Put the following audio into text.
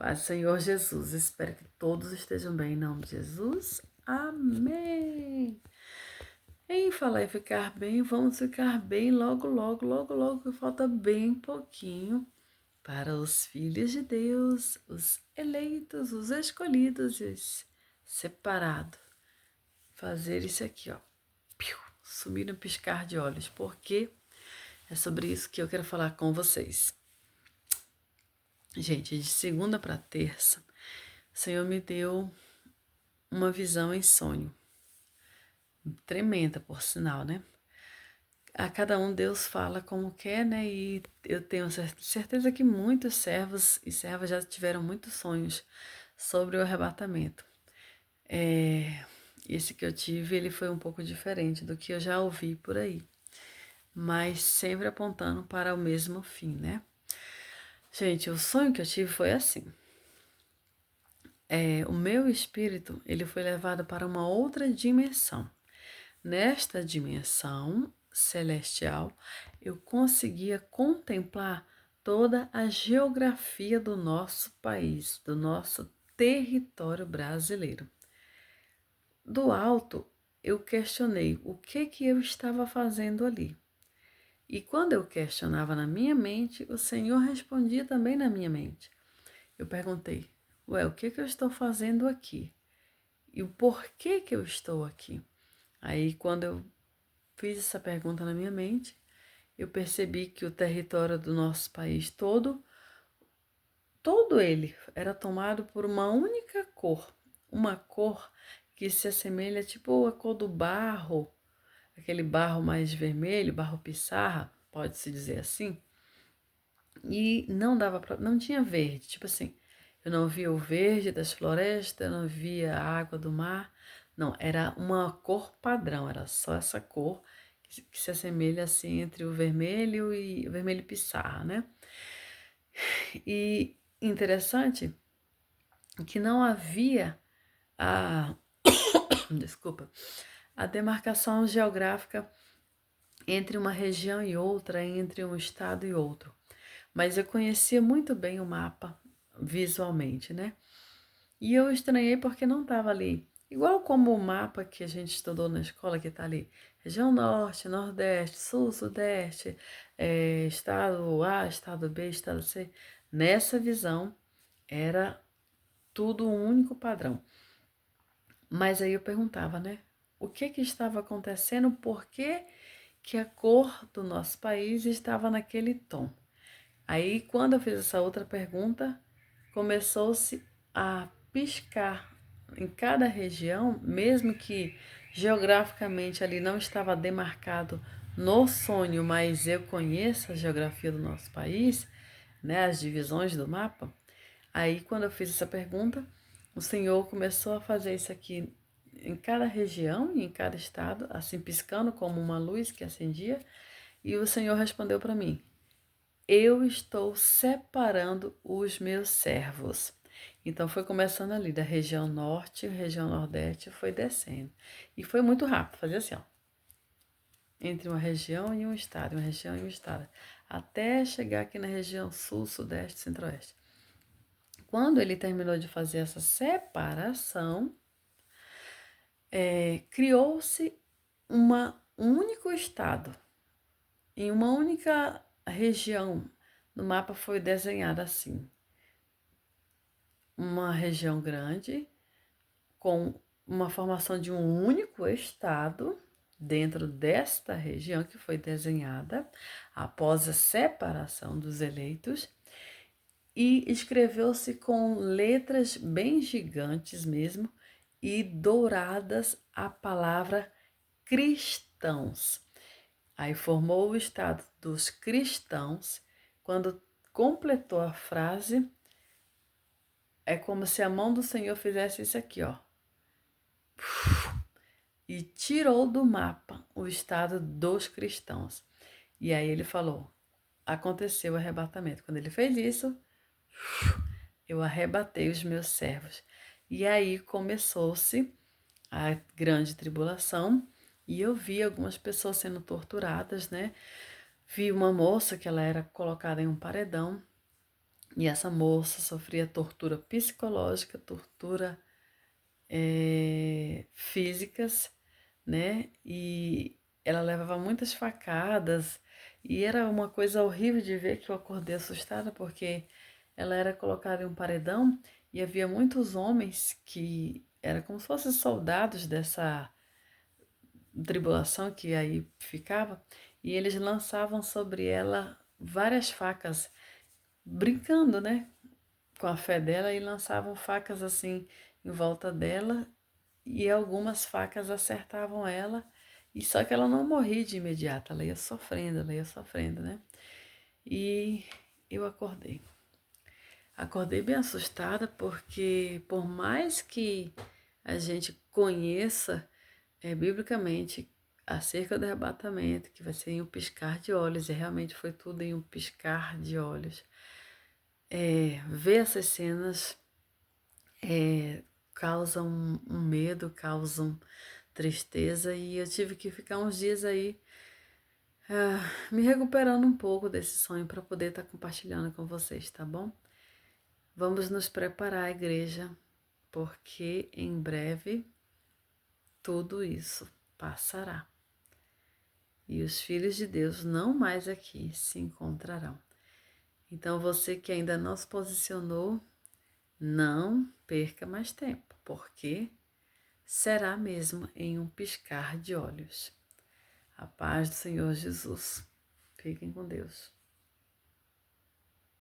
Paz do Senhor Jesus. Espero que todos estejam bem em nome de Jesus. Amém. Em falar em ficar bem, vamos ficar bem logo, logo, logo, logo, que falta bem pouquinho para os filhos de Deus, os eleitos, os escolhidos e os separados. Fazer isso aqui, ó. Sumir no piscar de olhos, porque é sobre isso que eu quero falar com vocês. Gente, de segunda para terça, o Senhor me deu uma visão em sonho. Tremenda, por sinal, né? A cada um Deus fala como quer, né? E eu tenho certeza que muitos servos e servas já tiveram muitos sonhos sobre o arrebatamento. Esse que eu tive, ele foi um pouco diferente do que eu já ouvi por aí, mas sempre apontando para o mesmo fim, né? Gente, o sonho que eu tive foi assim. O meu espírito, ele foi levado para uma outra dimensão. Nesta dimensão celestial, eu conseguia contemplar toda a geografia do nosso país, do nosso território brasileiro. Do alto, eu questionei o que eu estava fazendo ali. E quando eu questionava na minha mente, o Senhor respondia também na minha mente. Eu perguntei, o que eu estou fazendo aqui? E o porquê que eu estou aqui? Aí, quando eu fiz essa pergunta na minha mente, eu percebi que o território do nosso país todo ele era tomado por uma única cor, uma cor que se assemelha tipo a cor do barro, aquele barro mais vermelho, barro pissarra, pode-se dizer assim. E não tinha verde, tipo assim, eu não via o verde das florestas, eu não via a água do mar, não, era uma cor padrão, era só essa cor que se assemelha assim entre o vermelho e o vermelho pissarra, né? E interessante que não havia a, desculpa, a demarcação geográfica entre uma região e outra, entre um estado e outro. Mas eu conhecia muito bem o mapa visualmente, né? E eu estranhei porque não estava ali. Igual como o mapa que a gente estudou na escola, que está ali. Região Norte, Nordeste, Sul, Sudeste, Estado A, Estado B, Estado C. Nessa visão, era tudo um único padrão. Mas aí eu perguntava, né? O que estava acontecendo? Por que a cor do nosso país estava naquele tom? Aí, quando eu fiz essa outra pergunta, começou-se a piscar em cada região, mesmo que geograficamente ali não estava demarcado no sonho, mas eu conheço a geografia do nosso país, né, as divisões do mapa. Aí, quando eu fiz essa pergunta, o Senhor começou a fazer isso aqui em cada região e em cada estado, assim piscando como uma luz que acendia, e o Senhor respondeu para mim: eu estou separando os meus servos. Então foi começando ali da região norte, região nordeste, foi descendo. E foi muito rápido, fazia assim, ó. Entre uma região e um estado, uma região e um estado. Até chegar aqui na região sul, sudeste, centro-oeste. Quando ele terminou de fazer essa separação, criou-se um único estado, em uma única região. No mapa foi desenhado assim: uma região grande, com uma formação de um único estado dentro desta região que foi desenhada após a separação dos eleitos, e escreveu-se com letras bem gigantes mesmo e douradas a palavra cristãos. Aí formou o estado dos cristãos. Quando completou a frase, é como se a mão do Senhor fizesse isso aqui, ó. E tirou do mapa o estado dos cristãos. E aí ele falou, aconteceu o arrebatamento. Quando ele fez isso, eu arrebatei os meus servos. E aí começou-se a grande tribulação e eu vi algumas pessoas sendo torturadas, né? Vi uma moça que ela era colocada em um paredão E essa moça sofria tortura psicológica, tortura físicas, né? E ela levava muitas facadas e era uma coisa horrível de ver, que eu acordei assustada porque ela era colocada em um paredão e havia muitos homens que eram como se fossem soldados dessa tribulação que aí ficava, e eles lançavam sobre ela várias facas, brincando, né, com a fé dela, e lançavam facas assim em volta dela, e algumas facas acertavam ela, e só que ela não morria de imediato, ela ia sofrendo, né? E eu acordei. Acordei bem assustada porque por mais que a gente conheça biblicamente acerca do arrebatamento, que vai ser em um piscar de olhos, e realmente foi tudo em um piscar de olhos. Ver essas cenas causam um medo, causam tristeza, e eu tive que ficar uns dias aí me recuperando um pouco desse sonho para poder estar compartilhando com vocês, tá bom? Vamos nos preparar, igreja, porque em breve tudo isso passará. E os filhos de Deus não mais aqui se encontrarão. Então você que ainda não se posicionou, não perca mais tempo, porque será mesmo em um piscar de olhos. A paz do Senhor Jesus. Fiquem com Deus.